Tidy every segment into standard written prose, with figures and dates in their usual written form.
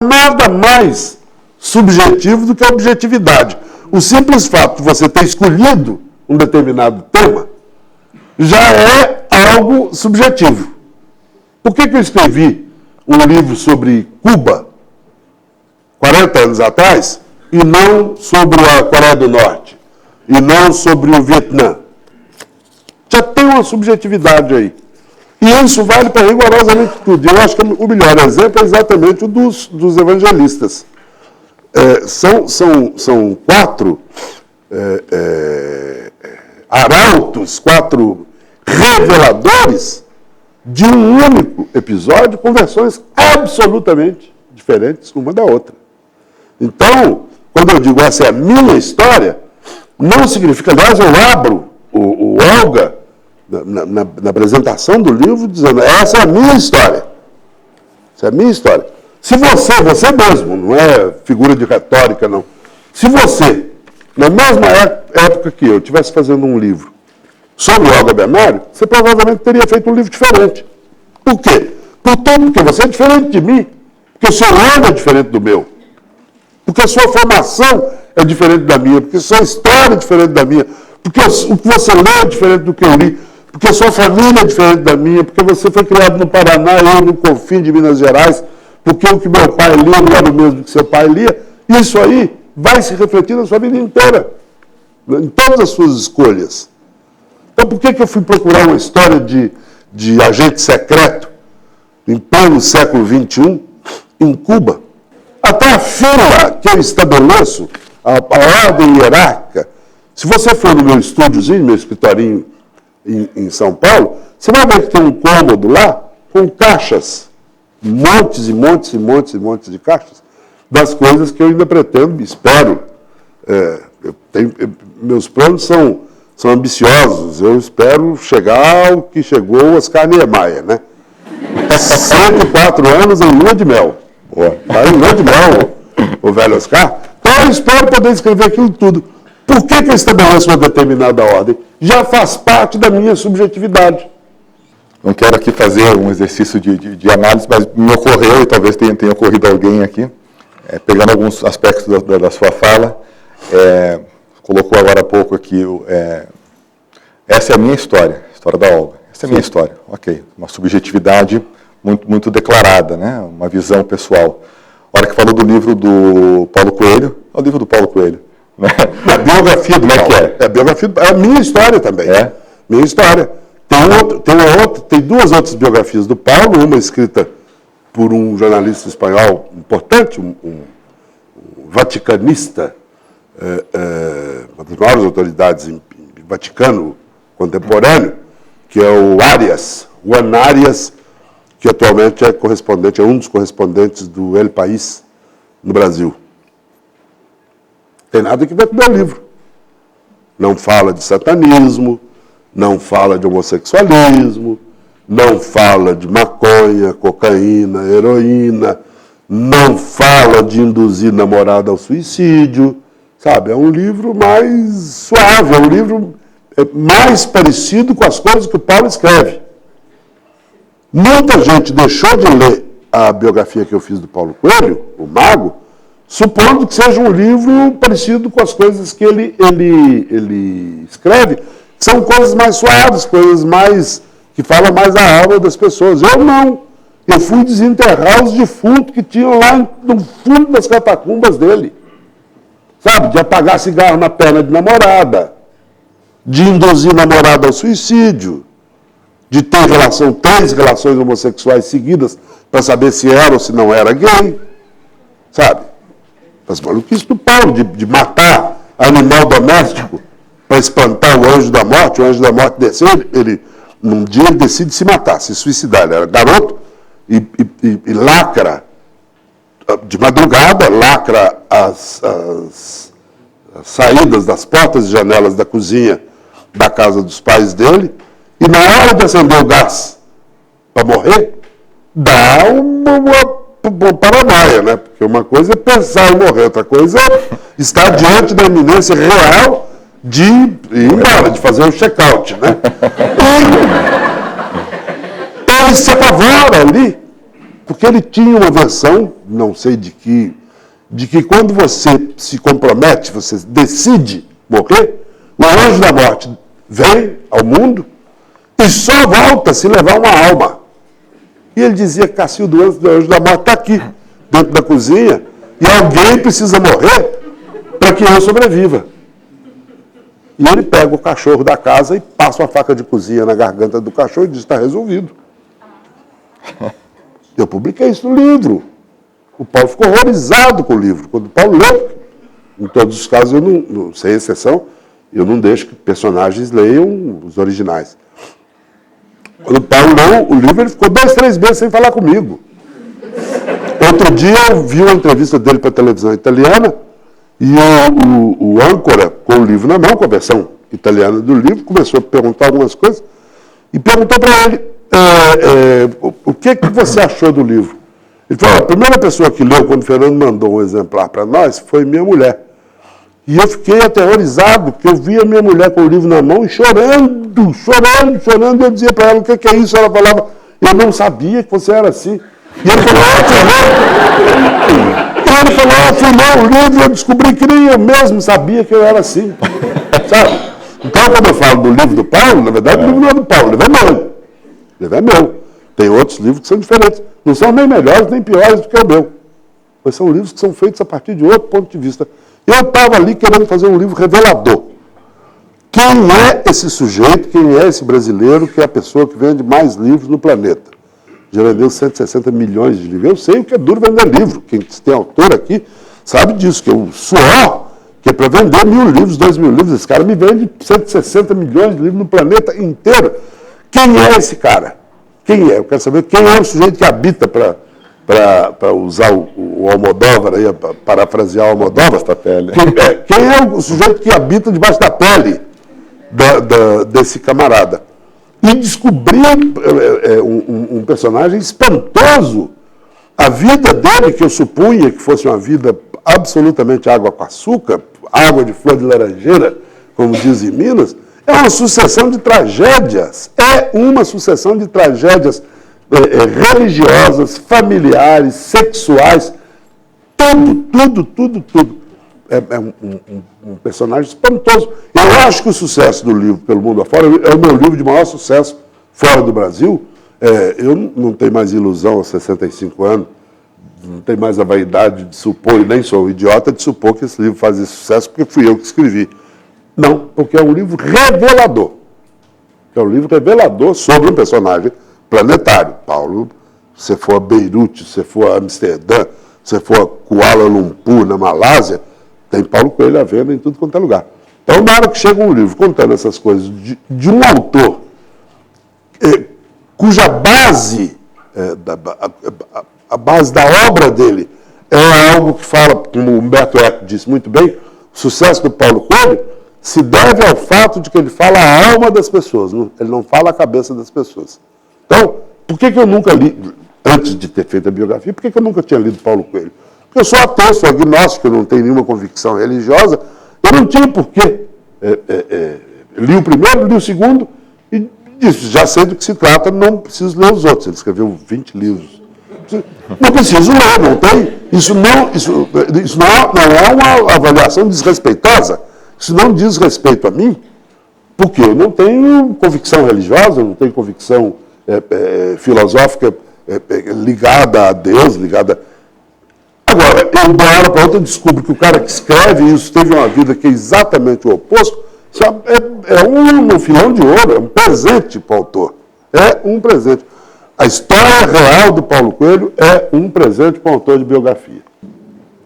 nada mais subjetivo do que a objetividade. O simples fato de você ter escolhido um determinado tema já é algo subjetivo. Por que eu escrevi um livro sobre Cuba 40 anos atrás e não sobre a Coreia do Norte e não sobre o Vietnã? Já tem uma subjetividade aí. E isso vale para rigorosamente tudo. Eu acho que o melhor exemplo é exatamente o dos evangelistas. São quatro arautos, quatro reveladores de um único episódio com versões absolutamente diferentes uma da outra. Então, quando eu digo essa é a minha história, não significa, aliás, eu abro o Olga na apresentação do livro dizendo, essa é a minha história. Essa é a minha história. Se você mesmo, não é figura de retórica, não. Se você, na mesma época que eu, estivesse fazendo um livro sobre Olga Benário, você provavelmente teria feito um livro diferente. Por quê? Porque você é diferente de mim. Porque o seu ano é diferente do meu. Porque a sua formação é diferente da minha. Porque a sua história é diferente da minha. Porque o que você lê é diferente do que eu li. Porque a sua família é diferente da minha. Porque você foi criado no Paraná, eu no Confim de Minas Gerais. Porque o que meu pai lia não era o mesmo que seu pai lia. Isso aí vai se refletir na sua vida inteira. Em todas as suas escolhas. Então, por que eu fui procurar uma história de agente secreto em pleno século XXI, em Cuba? Até a fila que eu estabeleço, a ordem hierárquica, se você for no meu estúdiozinho, meu escritorinho em São Paulo, você vai ver que tem um cômodo lá com caixas, montes e montes e montes e montes de caixas, das coisas que eu ainda pretendo, espero. Meus planos são ambiciosos. Eu espero chegar ao que chegou Oscar Niemeyer, né? 104 anos em lua de mel. Está em lua de mel, o velho Oscar. Então eu espero poder escrever aquilo tudo. Por que eu estabeleço uma determinada ordem? Já faz parte da minha subjetividade. Não quero aqui fazer um exercício de análise, mas me ocorreu, e talvez tenha ocorrido alguém aqui, pegando alguns aspectos da sua fala, colocou agora há pouco aqui, essa é a minha história, a história da Olga. Essa é a minha história, ok. Uma subjetividade muito, muito declarada, né? Uma visão pessoal. A hora que falou do livro do Paulo Coelho, é o livro do Paulo Coelho. Né? A biografia do Paulo. É a biografia, é a minha história também. Minha história. Tem duas outras biografias do Paulo, uma escrita por um jornalista espanhol importante, um vaticanista, uma das maiores autoridades em Vaticano contemporâneo, que é o Juan Arias, que atualmente é um dos correspondentes do El País no Brasil. Tem nada a ver com o meu livro. Não fala de satanismo, não fala de homossexualismo, não fala de maconha, cocaína, heroína, não fala de induzir namorada ao suicídio, sabe? É um livro mais suave, é um livro mais parecido com as coisas que o Paulo escreve. Muita gente deixou de ler a biografia que eu fiz do Paulo Coelho, o Mago, supondo que seja um livro parecido com as coisas que ele escreve, que são coisas mais suaves, coisas mais que falam mais a alma das pessoas. Eu não. Eu fui desenterrar os defuntos que tinham lá no fundo das catacumbas dele. Sabe? De apagar cigarro na perna de namorada, de induzir namorada ao suicídio, de ter 3 relações homossexuais seguidas para saber se era ou se não era gay. Sabe? As maluquices do Paulo, de matar animal doméstico para espantar o anjo da morte desceu, num dia ele decide se matar, se suicidar. Ele era garoto e lacra, de madrugada, lacra as saídas das portas e janelas da cozinha da casa dos pais dele, e na hora de acender o gás para morrer, dá uma paranoia, né? Porque uma coisa é pensar em morrer, outra coisa é estar diante da iminência real de ir embora, de fazer um check-out, né? E ele se apavora ali, Porque ele tinha uma versão, não sei de que quando você se compromete, você decide morrer, o anjo da morte vem ao mundo e só volta se levar uma alma. E ele dizia, Cacildo, o anjo da morte está aqui, dentro da cozinha, e alguém precisa morrer para que eu sobreviva. E ele pega o cachorro da casa e passa uma faca de cozinha na garganta do cachorro e diz, está resolvido. Eu publiquei isso no livro. O Paulo ficou horrorizado com o livro. Quando o Paulo leu, em todos os casos, eu não, sem exceção, eu não deixo que personagens leiam os originais. Quando o Paulo leu o livro, ele ficou 2, 3 meses sem falar comigo. Outro dia eu vi uma entrevista dele para a televisão italiana e o âncora, com o livro na mão, com a versão italiana do livro, começou a perguntar algumas coisas e perguntou para ele o que você achou do livro. Ele falou, a primeira pessoa que leu, quando o Fernando mandou um exemplar para nós, foi minha mulher. E eu fiquei aterrorizado, porque eu via minha mulher com o livro na mão e chorando. Eu dizia para ela, o que é isso? Ela falava, eu não sabia que você era assim. E ele falou, fui ler o livro, eu descobri que nem eu mesmo sabia que eu era assim. Sabe? Então, quando eu falo do livro do Paulo, na verdade, o livro não é do Paulo, o livro é meu. O livro é meu. Tem outros livros que são diferentes. Não são nem melhores nem piores do que o meu. Mas são livros que são feitos a partir de outro ponto de vista. Eu estava ali querendo fazer um livro revelador. Quem é esse sujeito, quem é esse brasileiro que é a pessoa que vende mais livros no planeta? Já vendeu 160 milhões de livros. Eu sei o que é duro vender livro. Quem tem autor aqui sabe disso, que o suor, que é para vender 1.000 livros, 2.000 livros. Esse cara me vende 160 milhões de livros no planeta inteiro. Quem é esse cara? Quem é? Eu quero saber quem é o sujeito que habita, para usar o Almodóvar, aí, parafrasear o Almodóvar, quem é o sujeito que habita debaixo da pele desse camarada? E descobri um personagem espantoso. A vida dele, que eu supunha que fosse uma vida absolutamente água com açúcar, água de flor de laranjeira, como dizem em Minas, é uma sucessão de tragédias. É uma sucessão de tragédias religiosas, familiares, sexuais, tudo. É um personagem espantoso. Eu acho que o sucesso do livro pelo mundo afora é o meu livro de maior sucesso fora do Brasil. Eu não tenho mais ilusão aos 65 anos, não tenho mais a vaidade de supor, e nem sou um idiota de supor que esse livro faz sucesso porque fui eu que escrevi. Não, porque é um livro revelador. É um livro revelador sobre um personagem planetário. Paulo, se for a Beirute, se for a Amsterdã, se for a Kuala Lumpur, na Malásia, tem Paulo Coelho à venda em tudo quanto é lugar. Então, na hora que chega um livro contando essas coisas de um autor cuja base, a base da obra dele é algo que fala, como o Humberto Eco disse muito bem, o sucesso do Paulo Coelho se deve ao fato de que ele fala a alma das pessoas, ele não fala a cabeça das pessoas. Então, por que eu nunca li, antes de ter feito a biografia, por que eu nunca tinha lido Paulo Coelho? Porque eu sou ateu, sou agnóstico, eu não tenho nenhuma convicção religiosa, eu não tinha porquê. Li o primeiro, li o segundo, e disse, já sei do que se trata, não preciso ler os outros. Ele escreveu 20 livros. Não preciso ler, não tem. Isso não é uma avaliação desrespeitosa. Isso não diz respeito a mim, porque eu não tenho convicção religiosa, eu não tenho convicção filosófica ligada a Deus, ligada... Agora, eu de uma hora para outra descubro que o cara que escreve isso teve uma vida que é exatamente o oposto, é um filão de ouro, é um presente para o autor. É um presente. A história real do Paulo Coelho é um presente para o autor de biografia.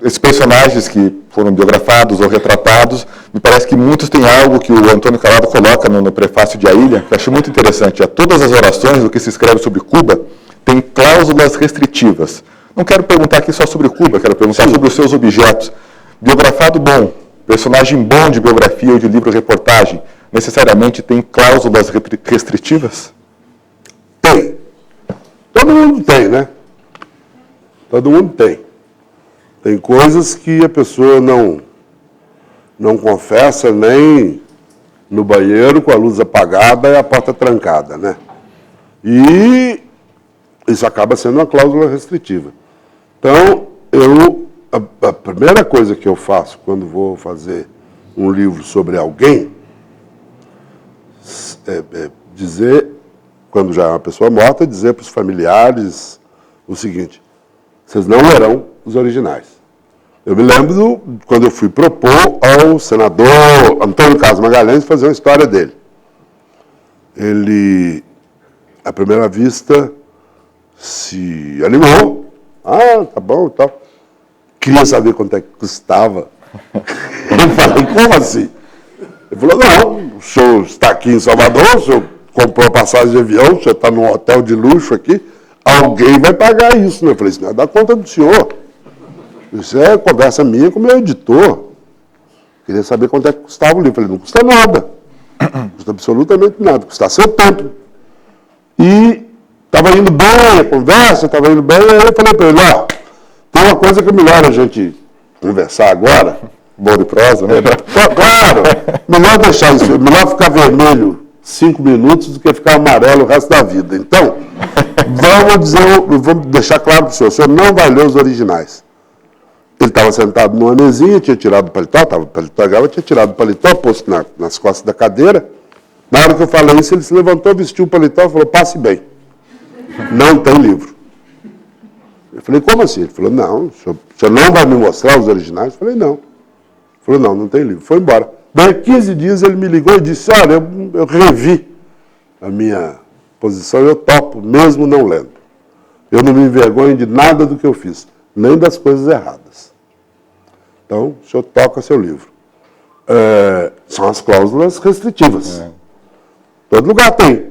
Esses personagens que foram biografados ou retratados, me parece que muitos têm algo que o Antônio Calado coloca no prefácio de A Ilha, que eu acho muito interessante. Todas as orações, o que se escreve sobre Cuba, tem cláusulas restritivas. Não quero perguntar aqui só sobre Cuba, quero perguntar sobre os seus objetos. Biografado bom, personagem bom de biografia ou de livro-reportagem, necessariamente tem cláusulas restritivas? Tem. Todo mundo tem, né? Todo mundo tem. Tem coisas que a pessoa não confessa nem no banheiro com a luz apagada e a porta trancada, né? E isso acaba sendo uma cláusula restritiva. Então, a primeira coisa que eu faço quando vou fazer um livro sobre alguém é dizer, quando já é uma pessoa morta, dizer para os familiares o seguinte: vocês não lerão os originais. Eu me lembro quando eu fui propor ao senador Antônio Carlos Magalhães fazer uma história dele. Ele, à primeira vista, se animou. Ah, tá bom e tal. Queria saber quanto é que custava. Eu falei, como assim? Ele falou, não, o senhor está aqui em Salvador, o senhor comprou a passagem de avião, o senhor está num hotel de luxo aqui, alguém vai pagar isso, né? Eu falei, isso não é da conta do senhor. Isso é conversa minha com o meu editor. Queria saber quanto é que custava o livro. Eu falei, não custa nada. Não custa absolutamente nada, custa seu tempo. E estava indo bem a conversa, estava indo bem, aí eu falei para ele, ó, tem uma coisa que é melhor a gente conversar agora. Boa de prosa, né? Claro, melhor deixar isso, melhor ficar vermelho 5 minutos do que ficar amarelo o resto da vida. Então, vamos deixar claro para o senhor não vai ler os originais. Ele estava sentado numa mesinha, tinha tirado o paletó, estava paletó agora, tinha tirado o paletó, posto nas costas da cadeira. Na hora que eu falei isso, ele se levantou, vestiu o paletó e falou, passe bem. Não tem livro. Eu falei, como assim? Ele falou, não, o senhor não vai me mostrar os originais? Eu falei, não. Ele falou, não tem livro. Foi embora. Daí 15 dias ele me ligou e disse, olha, eu revi a minha posição, eu topo, mesmo não lendo. Eu não me envergonho de nada do que eu fiz, nem das coisas erradas. Então, o senhor toca seu livro. São as cláusulas restritivas. Todo lugar tem.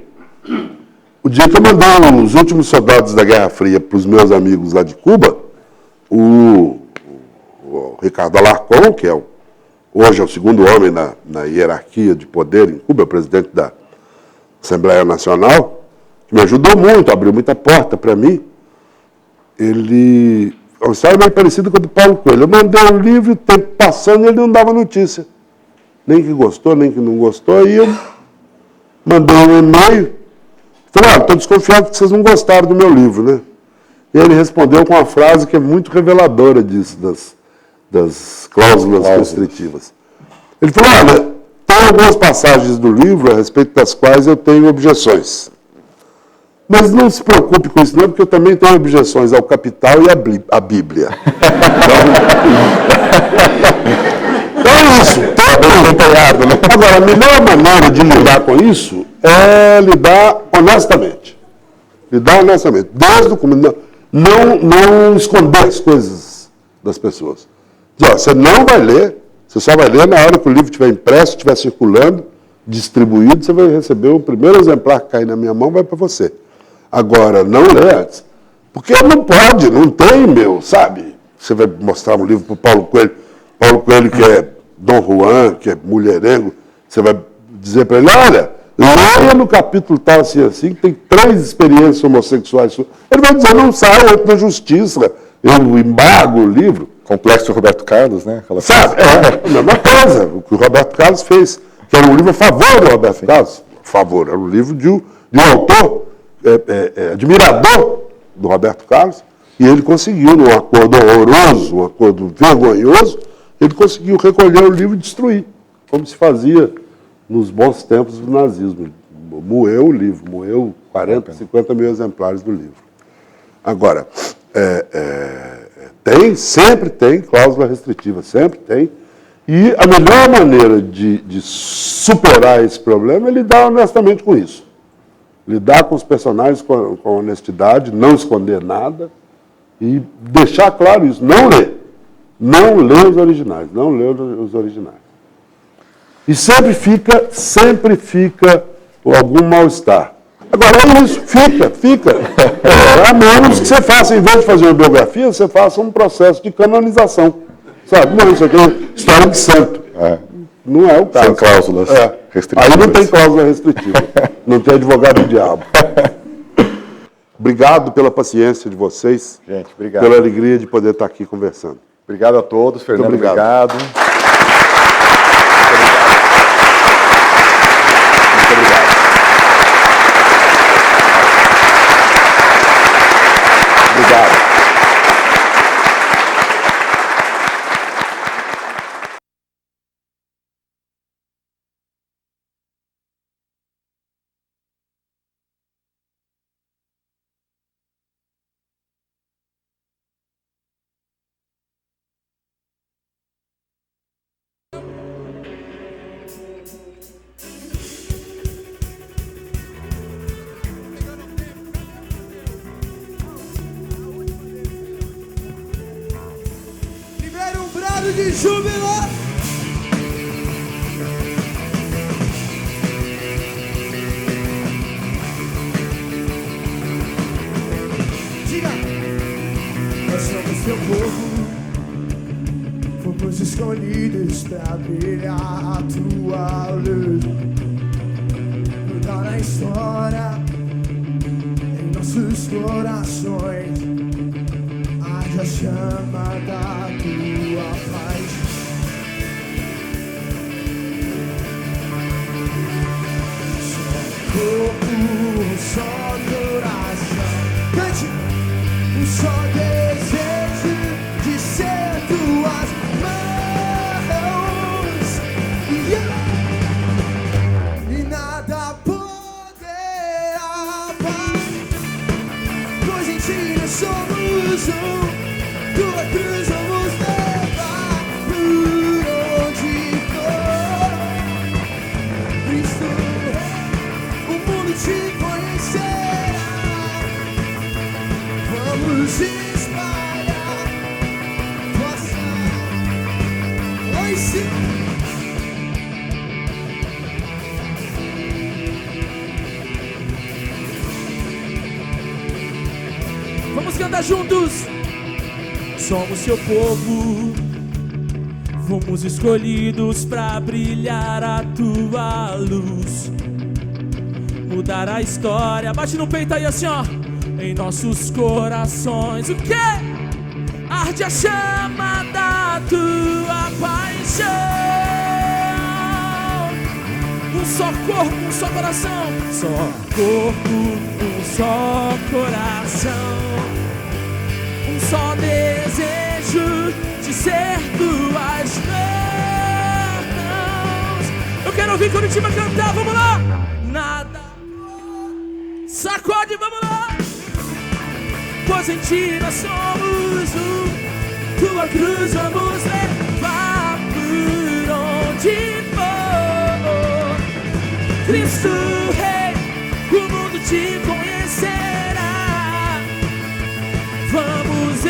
O dia que eu mandei os últimos soldados da Guerra Fria para os meus amigos lá de Cuba, o Ricardo Alarcón, que hoje é o segundo homem na hierarquia de poder em Cuba, é o presidente da Assembleia Nacional, que me ajudou muito, abriu muita porta para mim. Ele... É uma história meio parecida com a do Paulo Coelho. Eu mandei um livro, o tempo passando, e ele não dava notícia. Nem que gostou, nem que não gostou. E eu mandei um e-mail. Falei, estou desconfiado que vocês não gostaram do meu livro, né? E ele respondeu com uma frase que é muito reveladora disso, das cláusulas restritivas. Ele falou, olha, tem algumas passagens do livro a respeito das quais eu tenho objeções. Mas não se preocupe com isso não, porque eu também tenho objeções ao Capital e à Bíblia. Então é isso, todo empenhado, né? Agora, a melhor maneira de lidar com isso é lidar honestamente. Lidar honestamente. Desde o começo. Não esconder as coisas das pessoas. Diz, ó, você não vai ler, você só vai ler na hora que o livro estiver impresso, estiver circulando, distribuído, você vai receber o primeiro exemplar que cair na minha mão, vai para você. Agora, não lê antes. Porque não pode, não tem, sabe? Você vai mostrar um livro para o Paulo Coelho que é Dom Juan, que é mulherengo, você vai dizer para ele, olha, leia no capítulo tal assim, que tem 3 experiências homossexuais. Ele vai dizer, não sai, eu entro na justiça, eu embargo o livro. Complexo do Roberto Carlos, né? Sabe, a mesma coisa, o que o Roberto Carlos fez, que era um livro a favor do Roberto Carlos. A favor, era um livro de um autor admirador do Roberto Carlos, e ele conseguiu, num acordo horroroso, um acordo vergonhoso, ele conseguiu recolher o livro e destruir, como se fazia nos bons tempos do nazismo. Moeu o livro, moeu 40, 50 mil exemplares do livro. Agora, sempre tem cláusula restritiva, sempre tem, e a melhor maneira de superar esse problema é lidar honestamente com isso. Lidar com os personagens com honestidade, não esconder nada e deixar claro isso. Não ler. Não ler os originais. Não ler os originais. E sempre fica algum mal-estar. Agora é isso, fica. A menos que você faça, em vez de fazer uma biografia, você faça um processo de canonização. Sabe? Não, isso aqui é história de santo. Não é o caso. Sem cláusulas restritivas. Aí não tem cláusula restritiva. Não tem advogado do diabo. Obrigado pela paciência de vocês. Gente, obrigado. Pela alegria de poder estar aqui conversando. Obrigado a todos. Fernando, obrigado. Muito obrigado. estado de júbilo. Diga, nós somos teu povo, fomos escolhidos pra brilhar a tua luz, mudar a história em nossos corações. A chama da tua paz. Só corpo, só coração. Cante! Um só desejo de ser tuas mãos. E nada poderá parar, pois em ti nós somos um. Tua cruz vamos levar por onde for. Cristo Rei, o mundo te conhecerá. Vamos espalhar vossa. Oi, sim. Vamos cantar juntos. Somos seu povo, fomos escolhidos pra brilhar a tua luz, mudar a história. Bate no peito aí assim, ó. Em nossos corações, o quê? Arde a chama da tua paixão. Um só corpo, um só coração. Só corpo, um só coração. Só desejo de ser tuas mãos. Eu quero ouvir Curitiba cantar, vamos lá! Nada sacode, vamos lá! Pois em ti nós somos um. Tua cruz vamos levar por onde for. Cristo Rei, o mundo te conhecerá. Vamos